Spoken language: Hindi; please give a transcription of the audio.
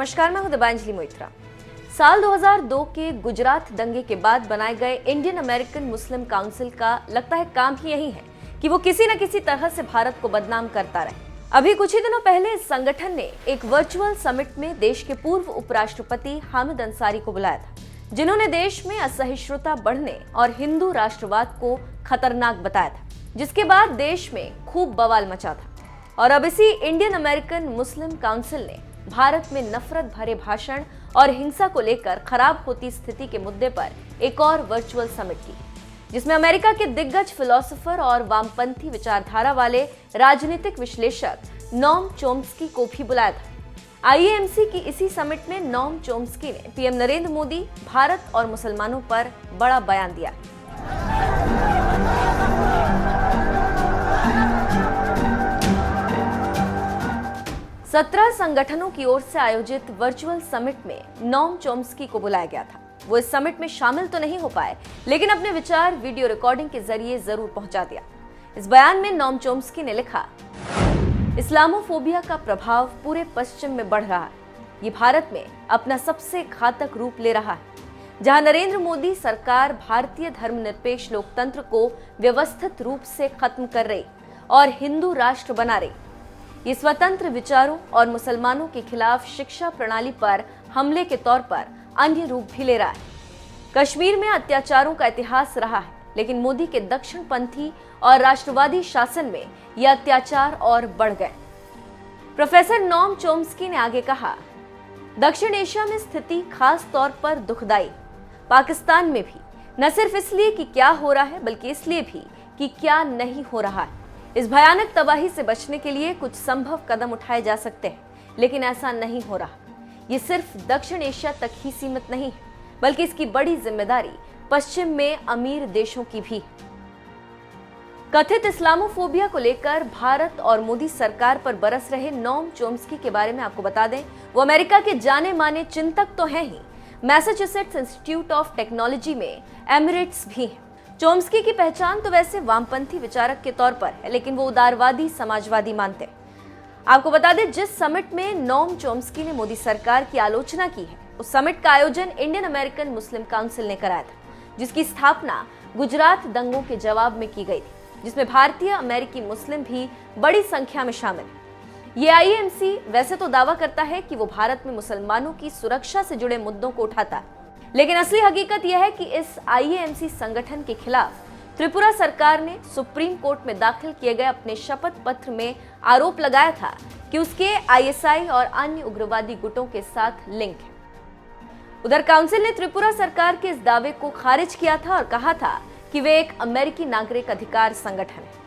नमस्कार, मैं हूं दिबांजलि मोइत्रा। साल 2002 के गुजरात दंगे के बाद बनाए गए इंडियन अमेरिकन मुस्लिम काउंसिल का लगता है काम ही यही है कि वो किसी न किसी तरह से भारत को बदनाम करता रहे। अभी कुछ ही दिनों पहले इस संगठन ने एक वर्चुअल समिट में देश के पूर्व उपराष्ट्रपति हामिद अंसारी को बुलाया था, जिन्होंने देश में असहिष्णुता बढ़ने और हिंदू राष्ट्रवाद को खतरनाक बताया था, जिसके बाद देश में खूब बवाल मचा था। और अब इसी इंडियन अमेरिकन मुस्लिम काउंसिल ने भारत में नफरत भरे भाषण और हिंसा को लेकर खराब होती स्थिति के मुद्दे पर एक और वर्चुअल समिट की, जिसमें अमेरिका के दिग्गज फिलोसोफर और वामपंथी विचारधारा वाले राजनीतिक विश्लेषक नोम चोम्स्की को भी बुलाया था। आईएएमसी की इसी समिट में नोम चोम्स्की ने पीएम नरेंद्र मोदी, भारत और मुसलमानों पर बड़ा बयान दिया। 17 संगठनों की ओर से आयोजित वर्चुअल समिट में नोम चोम्स्की को बुलाया गया था। वो इस समिट में शामिल तो नहीं हो पाए, लेकिन अपने विचार वीडियो रिकॉर्डिंग के जरिए जरूर पहुंचा दिया। इस बयान में नोम चोम्स्की ने लिखा, इस्लामोफोबिया का प्रभाव पूरे पश्चिम में बढ़ रहा है। ये भारत में अपना सबसे घातक रूप ले रहा है, जहां नरेंद्र मोदी सरकार भारतीय धर्मनिरपेक्ष लोकतंत्र को व्यवस्थित रूप से खत्म कर रही और हिंदू राष्ट्र बना रही। ये स्वतंत्र विचारों और मुसलमानों के खिलाफ शिक्षा प्रणाली पर हमले के तौर पर अन्य रूप भी ले रहा है। कश्मीर में अत्याचारों का इतिहास रहा है, लेकिन मोदी के दक्षिणपंथी और राष्ट्रवादी शासन में ये अत्याचार और बढ़ गए। प्रोफेसर नोम चोम्स्की ने आगे कहा, दक्षिण एशिया में स्थिति खास तौर पर दुखदाई, पाकिस्तान में भी, न सिर्फ इसलिए कि क्या हो रहा है, बल्कि इसलिए भी कि क्या नहीं हो रहा है। इस भयानक तबाही से बचने के लिए कुछ संभव कदम उठाए जा सकते हैं, लेकिन ऐसा नहीं हो रहा। ये सिर्फ दक्षिण एशिया तक ही सीमित नहीं है, बल्कि इसकी बड़ी जिम्मेदारी पश्चिम में अमीर देशों की भी है। कथित इस्लामोफोबिया को लेकर भारत और मोदी सरकार पर बरस रहे नोम चोम्स्की के बारे में आपको बता दें, वो अमेरिका के जाने माने चिंतक तो हैं ही, मैसाचुसेट्स इंस्टीट्यूट ऑफ टेक्नोलॉजी में एमिरेट्स भी हैं। चोम्स्की की पहचान तो वैसे वामपंथी विचारक के तौर पर है, लेकिन वो उदारवादी समाजवादी मानते हैं। आपको बता दें, जिस समिट में नोम चोम्स्की ने मोदी सरकार की आलोचना की है, उस समिट का आयोजन इंडियन अमेरिकन मुस्लिम काउंसिल ने कराया था, जिसकी स्थापना गुजरात दंगों के जवाब में की गई थी, जिसमें भारतीय अमेरिकी मुस्लिम भी बड़ी संख्या में शामिल हैं। ये आईएमसी वैसे तो दावा करता है कि वो भारत में मुसलमानों की सुरक्षा से जुड़े मुद्दों को उठाता है, लेकिन असली हकीकत यह है कि इस आईएएमसी संगठन के खिलाफ त्रिपुरा सरकार ने सुप्रीम कोर्ट में दाखिल किए गए अपने शपथ पत्र में आरोप लगाया था कि उसके आईएसआई और अन्य उग्रवादी गुटों के साथ लिंक है। उधर काउंसिल ने त्रिपुरा सरकार के इस दावे को खारिज किया था और कहा था कि वे एक अमेरिकी नागरिक अधिकार संगठन है।